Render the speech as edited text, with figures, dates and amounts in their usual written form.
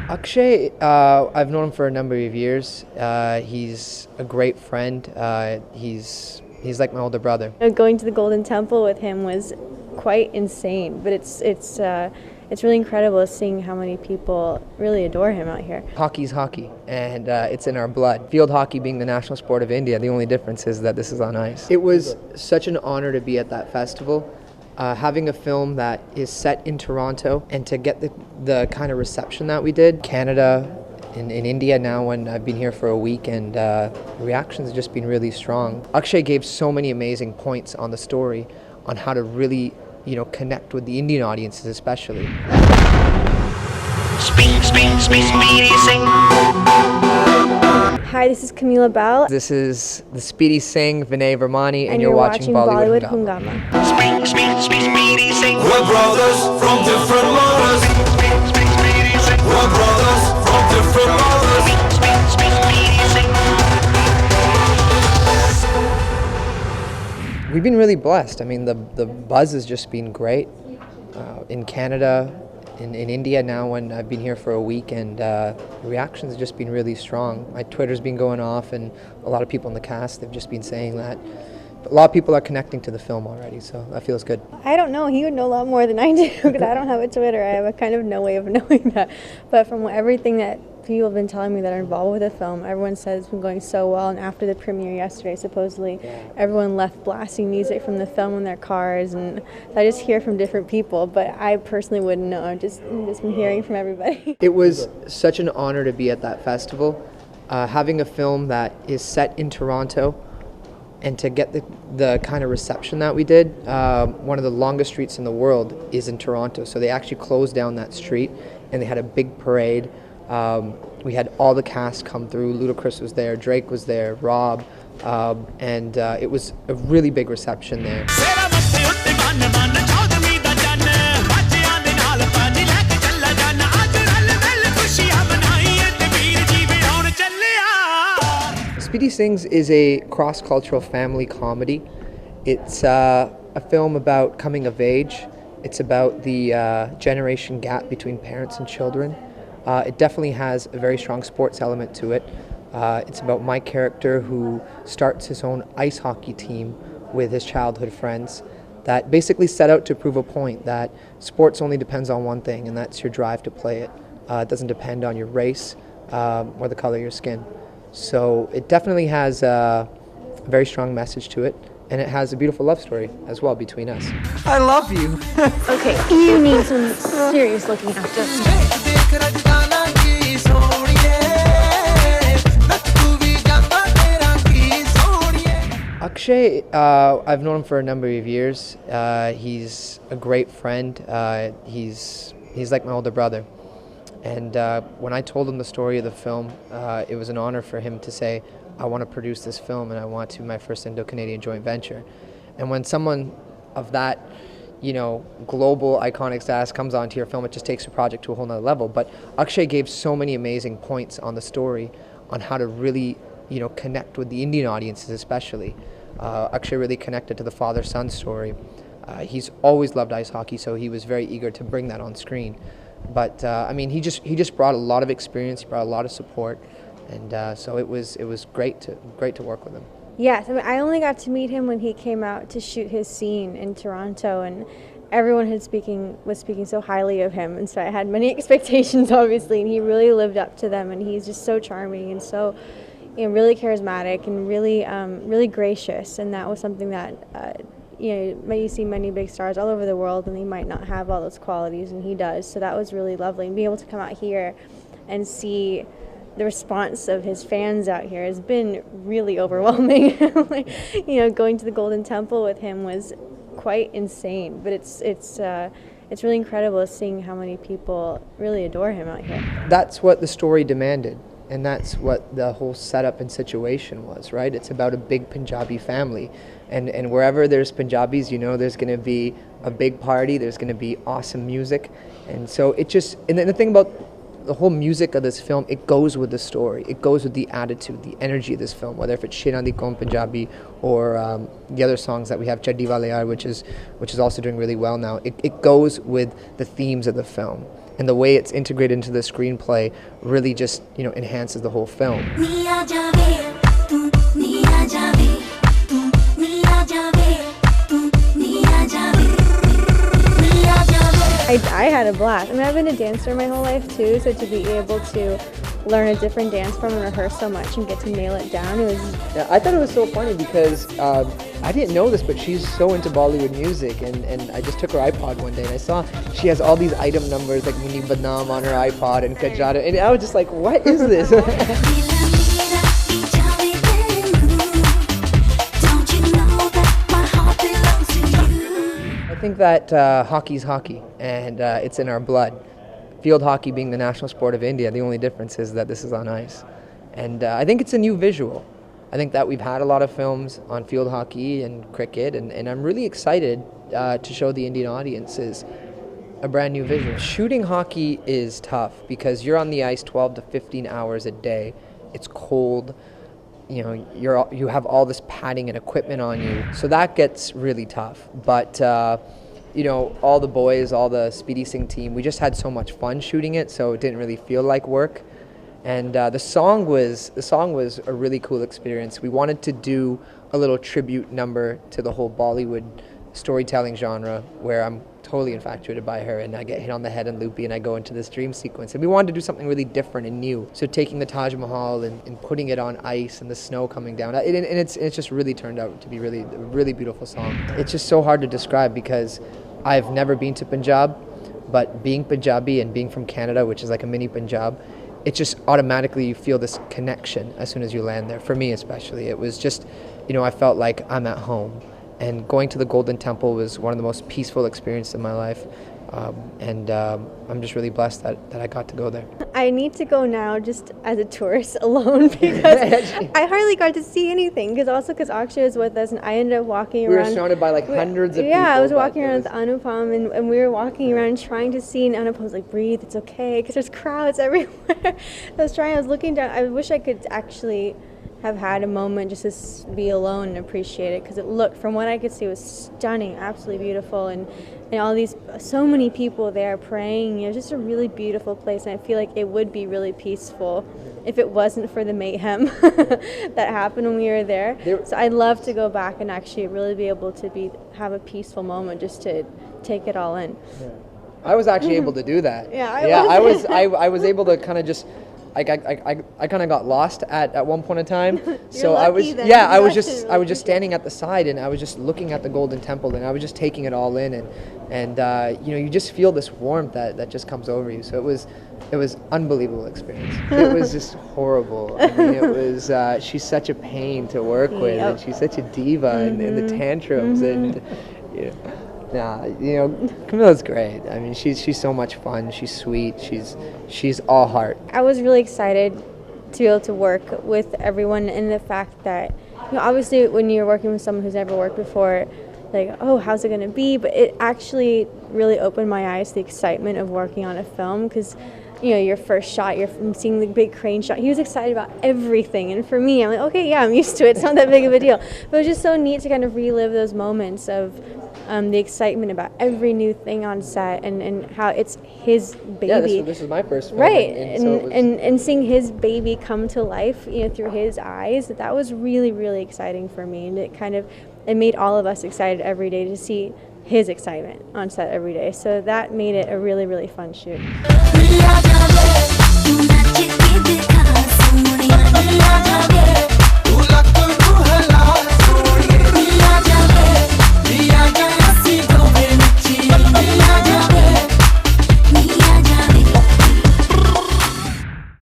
Akshay, I've known him for a number of years. He's a great friend. He's like my older brother. Going to the Golden Temple with him was quite insane, but it's really incredible seeing how many people really adore him out here. Hockey's hockey, and it's in our blood. Field hockey being the national sport of India, the only difference is that this is on ice. It was such an honor to be at that festival. Having a film that is set in Toronto and to get the kind of reception that we did. Canada, in India now when I've been here for a week, and the reactions have just been really strong. Akshay gave so many amazing points on the story on how to really, connect with the Indian audiences especially. Speedy Singhs. Hi, this is Camilla Belle. This is the Speedy Singhs, Vinay Virmani, and you're watching Bollywood Hungama. Speedy Singhs. We're brothers from different mothers. We're brothers from different mothers. Speedy Singhs. We've been really blessed. I mean, the buzz has just been great. In Canada, in India now when I've been here for a week, and the reactions have just been really strong. My Twitter's been going off, and a lot of people in the cast have just been saying that. A lot of people are connecting to the film already, so that feels good. I don't know. He would know a lot more than I do because I don't have a Twitter. I have a kind of no way of knowing that. But from everything that people have been telling me that are involved with the film, everyone says it's been going so well. And after the premiere yesterday, supposedly, everyone left blasting music from the film in their cars. And I just hear from different people, but I personally wouldn't know. I've just been hearing from everybody. It was such an honor to be at that festival. Having a film that is set in Toronto and to get the kind of reception that we did. One of the longest streets in the world is in Toronto, so they actually closed down that street and they had a big parade. We had all the cast come through. Ludacris was there, Drake was there, Rob, and it was a really big reception there. Speedy Singhs is a cross-cultural family comedy. It's a film about coming of age. It's about the generation gap between parents and children. It definitely has a very strong sports element to it. It's about my character who starts his own ice hockey team with his childhood friends that basically set out to prove a point that sports only depends on one thing, and that's your drive to play it. It doesn't depend on your race or the color of your skin. So it definitely has a very strong message to it, and it has a beautiful love story as well between us. I love you. Okay, you need some serious looking after. Akshay, I've known him for a number of years. He's a great friend. He's like my older brother. And when I told him the story of the film, it was an honor for him to say, I want to produce this film and I want to be my first Indo-Canadian joint venture. And when someone of that, global iconic status comes onto your film, it just takes your project to a whole nother level. But Akshay gave so many amazing points on the story on how to really, connect with the Indian audiences especially. Akshay really connected to the father-son story. He's always loved ice hockey, so he was very eager to bring that on screen. But he just brought a lot of experience. He brought a lot of support, and so it was great to work with him. Yes, I only got to meet him when he came out to shoot his scene in Toronto, and everyone was speaking so highly of him, and so I had many expectations, obviously, and he really lived up to them. And he's just so charming and so, really charismatic and really gracious, and that was something that. You see many big stars all over the world, and they might not have all those qualities, and he does. So that was really lovely. And being able to come out here and see the response of his fans out here has been really overwhelming. Going to the Golden Temple with him was quite insane. But it's really incredible seeing how many people really adore him out here. That's what the story demanded. And that's what the whole setup and situation was, right? It's about a big Punjabi family. And wherever there's Punjabis, there's going to be a big party, there's going to be awesome music. And so and the thing about the whole music of this film, it goes with the story. It goes with the attitude, the energy of this film, whether if it's Shirandi Kaum Punjabi or the other songs that we have, Chaddi Wale Yaar, which is also doing really well now. It goes with the themes of the film. and the way it's integrated into the screenplay really just, enhances the whole film. I had a blast. I mean, I've been a dancer my whole life too, so to be able to learn a different dance form and rehearse so much and get to nail it down, it was... Yeah, I thought it was so funny because I didn't know this, but she's so into Bollywood music, and I just took her iPod one day and I saw she has all these item numbers like Muni Badnaam on her iPod and Kajada, and I was just like, what is this? I think that hockey's hockey, and it's in our blood. Field hockey being the national sport of India, the only difference is that this is on ice. And I think it's a new visual. I think that we've had a lot of films on field hockey and cricket, and I'm really excited to show the Indian audiences a brand new visual. Shooting hockey is tough because you're on the ice 12 to 15 hours a day. It's cold. You have all this padding and equipment on you, so that gets really tough. But all the boys, all the Speedy Singhs team, we just had so much fun shooting it, so it didn't really feel like work. And the song was a really cool experience. We wanted to do a little tribute number to the whole Bollywood storytelling genre, where I'm totally infatuated by her, and I get hit on the head and loopy, and I go into this dream sequence. And we wanted to do something really different and new. So taking the Taj Mahal and putting it on ice and the snow coming down, and it's just really turned out to be a really beautiful song. It's just so hard to describe because I've never been to Punjab, but being Punjabi and being from Canada, which is like a mini Punjab, it just automatically you feel this connection as soon as you land there. For me especially, it was just, I felt like I'm at home. And going to the Golden Temple was one of the most peaceful experiences of my life. I'm just really blessed that I got to go there. I need to go now just as a tourist alone because I hardly got to see anything because Akshay was with us and I ended up walking around. We were surrounded by like hundreds of people. Yeah, I was walking around with Anupam and we were walking around trying to see, and Anupam was like, breathe, it's okay, because there's crowds everywhere. I was looking down. I wish I could actually have had a moment just to be alone and appreciate it, because it looked, from what I could see, was stunning, absolutely beautiful, and so many people there praying. Just a really beautiful place, and I feel like it would be really peaceful if it wasn't for the mayhem that happened when we were there. So I'd love to go back and actually really be able to have a peaceful moment just to take it all in. Yeah. I was actually able to do that. I was able to kind of just. I kind of got lost at one point in time. So I was just standing at the side, and I was just looking at the Golden Temple, and I was just taking it all in, and you just feel this warmth that just comes over you. So it was unbelievable experience. It was just horrible. I mean, it was she's such a pain to work with, and she's such a diva, and the tantrums, and Camilla's great. I mean, she's so much fun. She's sweet. She's all heart. I was really excited to be able to work with everyone, and the fact that, obviously when you're working with someone who's never worked before, like, oh, how's it going to be? But it actually really opened my eyes to the excitement of working on a film, because your first shot, you're seeing the big crane shot. He was excited about everything, and for me, I'm like, okay, yeah, I'm used to it. It's not that big of a deal. But it was just so neat to kind of relive those moments of the excitement about every new thing on set, and how it's his baby. Yeah, this is my first film. Right, and seeing his baby come to life, through his eyes, that was really, really exciting for me, and it made all of us excited every day to see his excitement on set every day. So that made it a really, really fun shoot.